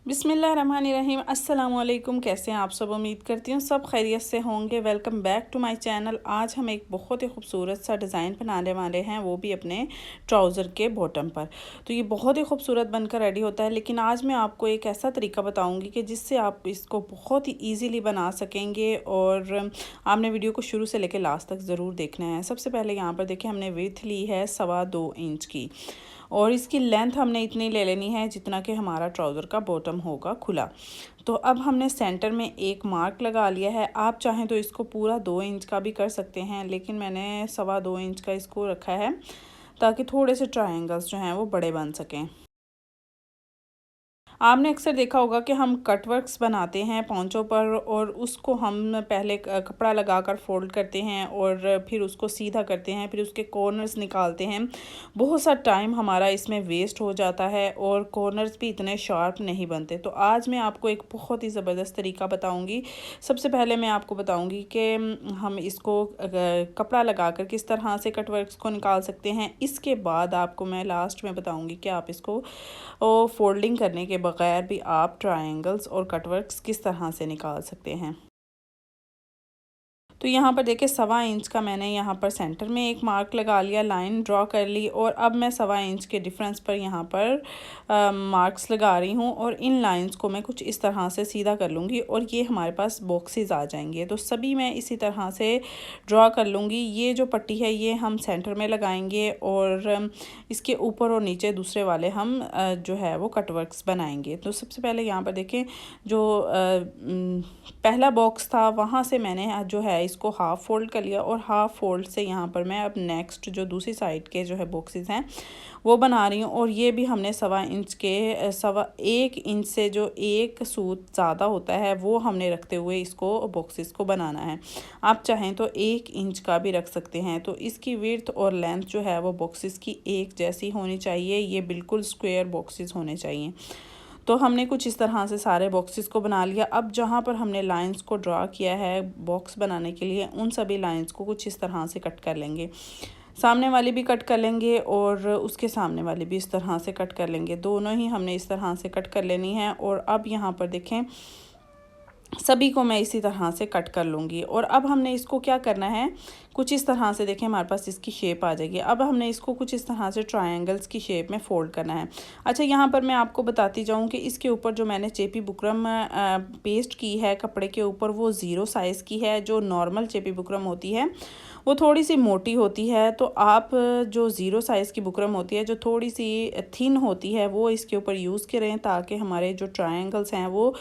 बिस्मिल्लाहिर्रहमानिर्रहीम। अस्सलाम वालेकुम। कैसे हैं आप सब? उम्मीद करती हूँ सब खैरियत से होंगे। Welcome back to my channel. आज हम एक बहुत ही खूबसूरत सा डिज़ाइन बनाने वाले हैं, वो भी अपने ट्राउज़र के बॉटम पर। तो ये बहुत ही खूबसूरत बनकर रेडी होता है, लेकिन आज मैं आपको एक ऐसा तरीका बताऊँगी कि जिससे आप इसको बहुत ही ईज़िली बना सकेंगे। और आपने वीडियो को शुरू से लेकर लास्ट तक ज़रूर देखना है। सबसे पहले यहाँ पर देखिए, हमने विड्थ ली है 2.25 इंच की, और इसकी लेंथ हमने इतनी ले लेनी है जितना कि हमारा ट्राउज़र का बॉटम होगा खुला। तो अब हमने सेंटर में एक मार्क लगा लिया है। आप चाहें तो इसको पूरा 2 इंच का भी कर सकते हैं, लेकिन मैंने 2.25 इंच का इसको रखा है ताकि थोड़े से ट्रायंगल्स जो हैं वो बड़े बन सकें। आपने अक्सर देखा होगा कि हम कट वर्क्स बनाते हैं पोंचों पर, और उसको हम पहले कपड़ा लगाकर फोल्ड करते हैं और फिर उसको सीधा करते हैं, फिर उसके कॉर्नर्स निकालते हैं। बहुत सा टाइम हमारा इसमें वेस्ट हो जाता है और कॉर्नर्स भी इतने शार्प नहीं बनते। तो आज मैं आपको एक बहुत ही ज़बरदस्त तरीका बताऊंगी। सबसे पहले मैं आपको बताऊंगी कि हम इसको कपड़ा लगाकर किस तरह से कट वर्क्स को निकाल सकते हैं। इसके बाद आपको मैं लास्ट में बताऊंगी कि आप इसको और फोल्डिंग करने के बगैर भी आप ट्रायंगल्स और कटवर्क्स किस तरह से निकाल सकते हैं। तो यहाँ पर देखिए 1.25 इंच का मैंने यहाँ पर सेंटर में एक मार्क लगा लिया, लाइन ड्रॉ कर ली, और अब मैं 1.25 इंच के डिफरेंस पर यहाँ पर मार्क्स लगा रही हूँ, और इन लाइंस को मैं कुछ इस तरह से सीधा कर लूँगी और ये हमारे पास बॉक्सेस आ जाएंगे। तो सभी मैं इसी तरह से ड्रॉ कर लूँगी। ये जो पट्टी है ये हम सेंटर में लगाएंगे, और इसके ऊपर और नीचे दूसरे वाले हम जो है वो कटवर्क्स बनाएंगे। तो सबसे पहले यहाँ पर देखें, जो पहला बॉक्स था वहाँ से मैंने जो है इसको हाफ़ फोल्ड कर लिया, और हाफ़ फोल्ड से यहाँ पर मैं अब नेक्स्ट जो दूसरी साइड के जो है बॉक्सेस हैं वो बना रही हूँ। और ये भी हमने 1.25 इंच के 1.25 इंच से जो एक सूत ज़्यादा होता है वो हमने रखते हुए इसको बॉक्सेस को बनाना है। आप चाहें तो 1 इंच का भी रख सकते हैं। तो इसकी विड्थ और लेंथ जो है वो बॉक्सेस की एक जैसी होनी चाहिए। ये बिल्कुल स्क्वायर बॉक्सेस होने चाहिए। तो हमने कुछ इस तरह से सारे बॉक्सेस को बना लिया। अब जहाँ पर हमने लाइंस को ड्रा किया है बॉक्स बनाने के लिए, उन सभी लाइंस को कुछ इस तरह से कट कर लेंगे। सामने वाली भी कट कर लेंगे और उसके सामने वाली भी इस तरह से कट कर लेंगे। दोनों ही हमने इस तरह से कट कर लेनी है। और अब यहाँ पर देखें, सभी को मैं इसी तरह से कट कर लूँगी। और अब हमने इसको क्या करना है, कुछ इस तरह से देखें हमारे पास इसकी शेप आ जाएगी। अब हमने इसको कुछ इस तरह से ट्रायंगल्स की शेप में फोल्ड करना है। अच्छा, यहाँ पर मैं आपको बताती जाऊँ कि इसके ऊपर जो मैंने चेपी बुकरम पेस्ट की है कपड़े के ऊपर, वो 0 साइज़ की है। जो नॉर्मल चेपी बुकरम होती है वो थोड़ी सी मोटी होती है। तो आप जो 0 साइज़ की बुकरम होती है, जो थोड़ी सी थिन होती है, वो इसके ऊपर यूज़ करें ताकि हमारे जो ट्रायंगल्स हैं वो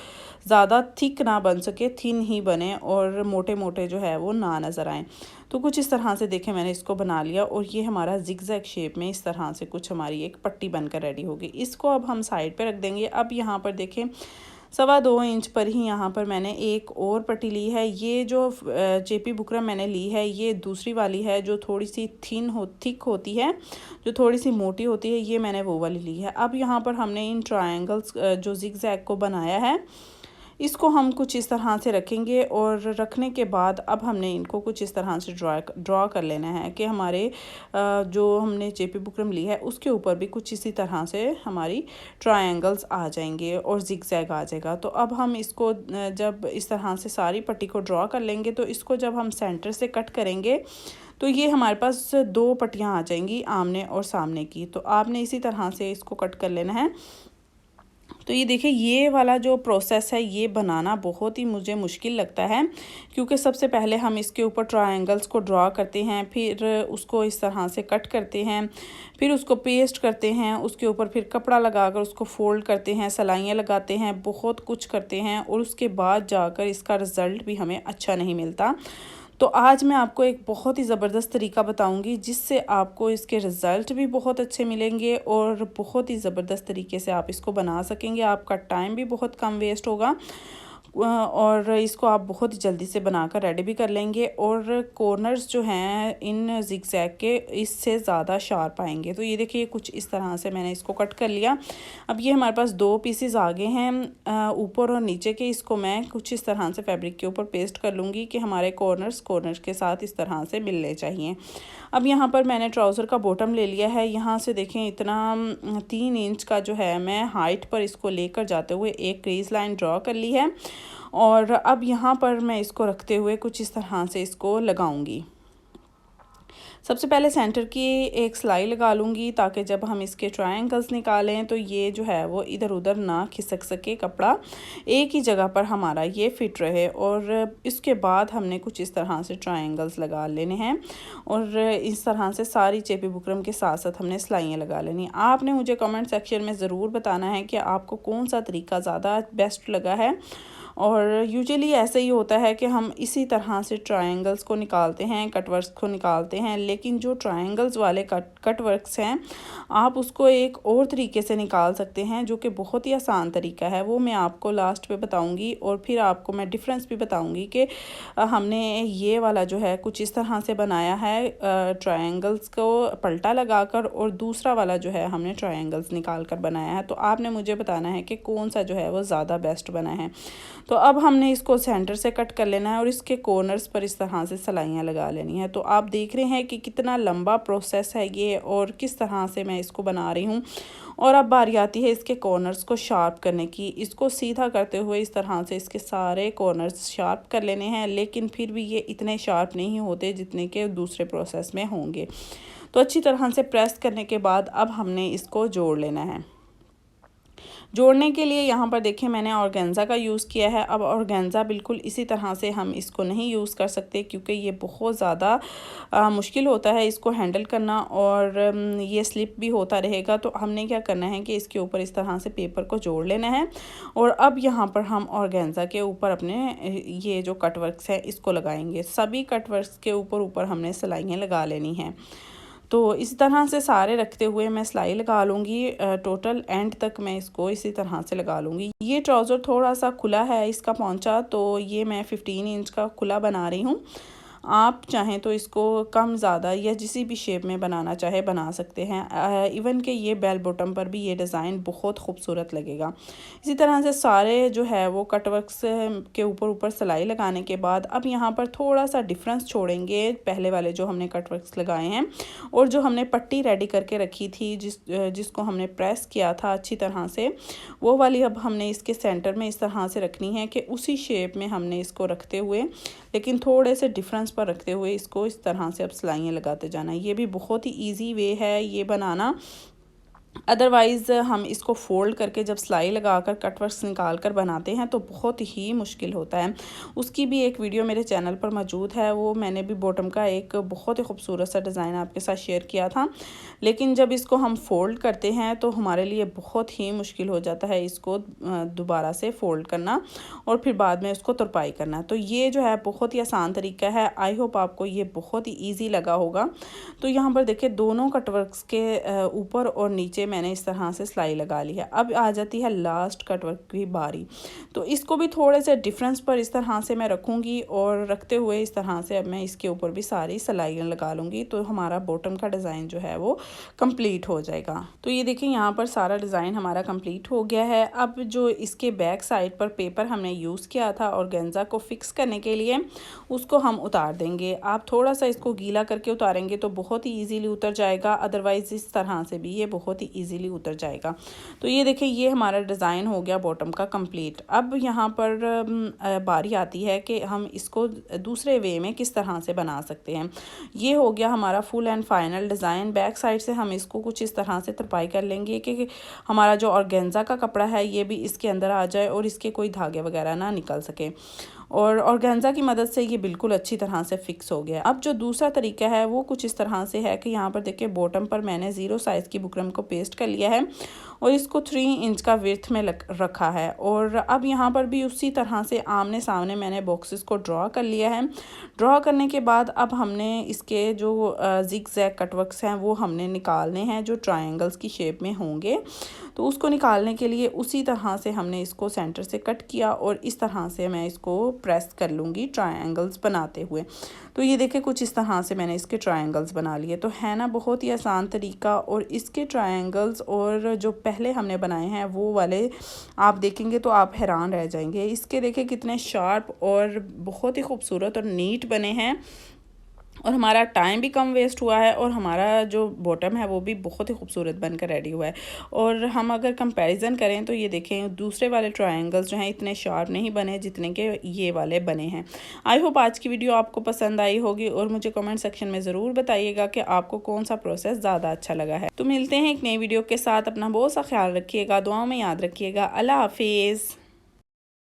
ज़्यादा थिक ना बन सके, थिन ही बने और मोटे मोटे जो है वो ना नज़र आएँ। तो कुछ इस तरह से देखें मैंने इसको बना लिया, और ये हमारा जिगजैग शेप में इस तरह से कुछ हमारी एक पट्टी बनकर रेडी होगी। इसको अब हम साइड पे रख देंगे। अब यहाँ पर देखें 2.25 इंच पर ही यहाँ पर मैंने एक और पट्टी ली है। ये जो चेपी बुकरम मैंने ली है ये दूसरी वाली है, जो थोड़ी सी थिक होती है, जो थोड़ी सी मोटी होती है, ये मैंने वो वाली ली है। अब यहाँ पर हमने इन ट्रायंगल्स जो जिगजैग को बनाया है इसको हम कुछ इस तरह से रखेंगे, और रखने के बाद अब हमने इनको कुछ इस तरह से ड्रॉ कर लेना है कि हमारे जो हमने चेपी बुकरम ली है उसके ऊपर भी कुछ इसी तरह से हमारी ट्रायंगल्स आ जाएंगे और जिगजैग आ जाएगा। तो अब हम इसको जब इस तरह से सारी पट्टी को ड्रॉ कर लेंगे, तो इसको जब हम सेंटर से कट करेंगे तो ये हमारे पास 2 पट्टियाँ आ जाएंगी, आमने और सामने की। तो आपने इसी तरह से इसको कट कर लेना है। तो ये देखिए, ये वाला जो प्रोसेस है ये बनाना बहुत ही मुझे मुश्किल लगता है, क्योंकि सबसे पहले हम इसके ऊपर ट्रायंगल्स को ड्रॉ करते हैं, फिर उसको इस तरह से कट करते हैं, फिर उसको पेस्ट करते हैं, उसके ऊपर फिर कपड़ा लगाकर उसको फोल्ड करते हैं, सिलाइयाँ लगाते हैं, बहुत कुछ करते हैं, और उसके बाद जाकर इसका रिज़ल्ट भी हमें अच्छा नहीं मिलता। तो आज मैं आपको एक बहुत ही ज़बरदस्त तरीका बताऊंगी जिससे आपको इसके रिज़ल्ट भी बहुत अच्छे मिलेंगे और बहुत ही ज़बरदस्त तरीके से आप इसको बना सकेंगे। आपका टाइम भी बहुत कम वेस्ट होगा। और इसको आप बहुत जल्दी से बनाकर रेडी भी कर लेंगे और कॉर्नर्स जो हैं इन जिगजैग के इससे ज़्यादा शार्प आएंगे। तो ये देखिए कुछ इस तरह से मैंने इसको कट कर लिया। अब ये हमारे पास 2 पीसेस आगे हैं ऊपर और नीचे के, इसको मैं कुछ इस तरह से फैब्रिक के ऊपर पेस्ट कर लूँगी कि हमारे कॉर्नर्स के साथ इस तरह से मिलने चाहिए। अब यहाँ पर मैंने ट्राउज़र का बॉटम ले लिया है। यहाँ से देखें इतना 3 इंच का जो है मैं हाइट पर इसको लेकर जाते हुए एक क्रीज लाइन ड्रॉ कर ली है और अब यहाँ पर मैं इसको रखते हुए कुछ इस तरह से इसको लगाऊंगी। सबसे पहले सेंटर की एक सिलाई लगा लूँगी ताकि जब हम इसके ट्रायंगल्स निकालें तो ये जो है वो इधर उधर ना खिसक सके, कपड़ा एक ही जगह पर हमारा ये फिट रहे। और इसके बाद हमने कुछ इस तरह से ट्रायंगल्स लगा लेने हैं और इस तरह से सारी चेपी बुकरम के साथ साथ हमने सिलाइयाँ लगा लेनी। आपने मुझे कमेंट सेक्शन में ज़रूर बताना है कि आपको कौन सा तरीका ज़्यादा बेस्ट लगा है। और यूजुअली ऐसे ही होता है कि हम इसी तरह से ट्रायंगल्स को निकालते हैं, कटवर्क्स को निकालते हैं, लेकिन जो ट्रायंगल्स वाले कटवर्क्स हैं आप उसको एक और तरीके से निकाल सकते हैं जो कि बहुत ही आसान तरीका है। वो मैं आपको लास्ट पे बताऊंगी और फिर आपको मैं डिफरेंस भी बताऊंगी कि हमने ये वाला जो है कुछ इस तरह से बनाया है ट्रायंगल्स को पलटा लगाकर और दूसरा वाला जो है हमने ट्रायंगल्स निकाल कर बनाया है। तो आपने मुझे बताना है कि कौन सा जो है वो ज़्यादा बेस्ट बना है। तो अब हमने इसको सेंटर से कट कर लेना है और इसके कॉर्नर्स पर इस तरह से सिलाइयाँ लगा लेनी है। तो आप देख रहे हैं कि कितना लंबा प्रोसेस है ये और किस तरह से मैं इसको बना रही हूँ। और अब बारी आती है इसके कॉर्नर्स को शार्प करने की। इसको सीधा करते हुए इस तरह से इसके सारे कॉर्नर्स शार्प कर लेने हैं, लेकिन फिर भी ये इतने शार्प नहीं होते जितने के दूसरे प्रोसेस में होंगे। तो अच्छी तरह से प्रेस करने के बाद अब हमने इसको जोड़ लेना है। जोड़ने के लिए यहाँ पर देखें मैंने ऑर्गेन्जा का यूज़ किया है। अब ऑर्गेन्जा बिल्कुल इसी तरह से हम इसको नहीं यूज़ कर सकते क्योंकि ये बहुत ज़्यादा मुश्किल होता है इसको हैंडल करना और ये स्लिप भी होता रहेगा। तो हमने क्या करना है कि इसके ऊपर इस तरह से पेपर को जोड़ लेना है और अब यहाँ पर हम ऑर्गेन्जा के ऊपर अपने ये जो कटवर्क्स है इसको लगाएंगे। सभी कटवर्क्स के ऊपर हमने सिलाइयाँ लगा लेनी हैं। तो इस तरह से सारे रखते हुए मैं सिलाई लगा लूँगी। टोटल एंड तक मैं इसको इसी तरह से लगा लूँगी। ये ट्राउज़र थोड़ा सा खुला है इसका पहुँचा, तो ये मैं 15 इंच का खुला बना रही हूँ। आप चाहें तो इसको कम ज़्यादा या जिसी भी शेप में बनाना चाहे बना सकते हैं। इवन कि ये बेल बॉटम पर भी ये डिज़ाइन बहुत खूबसूरत लगेगा। इसी तरह से सारे जो है वो कटवर्क्स के ऊपर सिलाई लगाने के बाद अब यहाँ पर थोड़ा सा डिफरेंस छोड़ेंगे पहले वाले जो हमने कटवर्क्स लगाए हैं और जो हमने पट्टी रेडी करके रखी थी जिसको हमने प्रेस किया था अच्छी तरह से, वो वाली अब हमने इसके सेंटर में इस तरह से रखनी है कि उसी शेप में हमने इसको रखते हुए लेकिन थोड़े से डिफरेंस पर रखते हुए इसको इस तरह से अब सिलाइयाँ लगाते जाना। ये भी बहुत ही इजी वे है ये बनाना। अदरवाइज़ हम इसको फ़ोल्ड करके जब सिलाई लगाकर कटवर्क्स निकाल कर बनाते हैं तो बहुत ही मुश्किल होता है। उसकी भी एक वीडियो मेरे चैनल पर मौजूद है, वो मैंने भी बॉटम का एक बहुत ही खूबसूरत सा डिज़ाइन आपके साथ शेयर किया था। लेकिन जब इसको हम फ़ोल्ड करते हैं तो हमारे लिए बहुत ही मुश्किल हो जाता है इसको दोबारा से फ़ोल्ड करना और फिर बाद में उसको तुरपाई करना। तो ये जो है बहुत ही आसान तरीका है। आई होप आपको ये बहुत ही ईजी लगा होगा। तो यहाँ पर देखिए दोनों कटवर्क्स के ऊपर और नीचे मैंने इस तरह से सिलाई लगा ली है। अब आ जाती है लास्ट कटवर्क की बारी। तो इसको भी थोड़े से डिफरेंस पर इस तरह से मैं रखूँगी और रखते हुए इस तरह से अब मैं इसके ऊपर भी सारी सिलाइयाँ लगा लूँगी। तो हमारा बॉटम का डिज़ाइन जो है वो कंप्लीट हो जाएगा। तो ये देखिए यहाँ पर सारा डिज़ाइन हमारा कंप्लीट हो गया है। अब जो इसके बैक साइड पर पेपर हमने यूज़ किया था ऑर्गेन्जा को फिक्स करने के लिए, उसको हम उतार देंगे। आप थोड़ा सा इसको गीला करके उतारेंगे तो बहुत ही ईजीली उतर जाएगा, अदरवाइज़ इस तरह से भी ये बहुत ही ईजीली उतर जाएगा। तो ये देखिए ये हमारा डिज़ाइन हो गया बॉटम का कंप्लीट। अब यहाँ पर बारी आती है कि हम इसको दूसरे वे में किस तरह से बना सकते हैं। ये हो गया हमारा full and final design. Back side से हम इसको कुछ इस तरह से तुरपाई कर लेंगे कि हमारा जो ऑर्गेन्जा का कपड़ा है ये भी इसके अंदर आ जाए और इसके कोई धागे वगैरह ना निकल सके। और ऑर्गेन्जा की मदद से ये बिल्कुल अच्छी तरह से फिक्स हो गया। अब जो दूसरा तरीका है वो कुछ इस तरह से है कि यहाँ पर देखिए बॉटम पर मैंने 0 साइज़ की बुकरम को पेस्ट कर लिया है और इसको 3 इंच का विड्थ में रखा है। और अब यहाँ पर भी उसी तरह से आमने सामने मैंने बॉक्सेस को ड्रॉ कर लिया है। ड्रॉ करने के बाद अब हमने इसके जो जिग जैग कटवर्क्स हैं वो हमने निकालने हैं जो ट्रायंगल्स की शेप में होंगे। तो उसको निकालने के लिए उसी तरह से हमने इसको सेंटर से कट किया और इस तरह से मैं इसको प्रेस कर लूँगी ट्रायंगल्स बनाते हुए। तो ये देखें कुछ इस तरह से मैंने इसके ट्रायंगल्स बना लिए। तो है ना बहुत ही आसान तरीका। और इसके ट्रायंगल्स और जो पहले हमने बनाए हैं वो वाले आप देखेंगे तो आप हैरान रह जाएंगे। इसके देखें कितने शार्प और बहुत ही खूबसूरत और नीट बने हैं और हमारा टाइम भी कम वेस्ट हुआ है और हमारा जो बॉटम है वो भी बहुत ही खूबसूरत बनकर रेडी हुआ है। और हम अगर कंपैरिजन करें तो ये देखें दूसरे वाले ट्रायंगल्स जो हैं इतने शार्प नहीं बने जितने के ये वाले बने हैं। आई होप आज की वीडियो आपको पसंद आई होगी और मुझे कमेंट सेक्शन में ज़रूर बताइएगा कि आपको कौन सा प्रोसेस ज़्यादा अच्छा लगा है। तो मिलते हैं एक नई वीडियो के साथ। अपना बहुत सा ख्याल रखिएगा, दुआओं में याद रखिएगा। अल्लाह हाफिज़।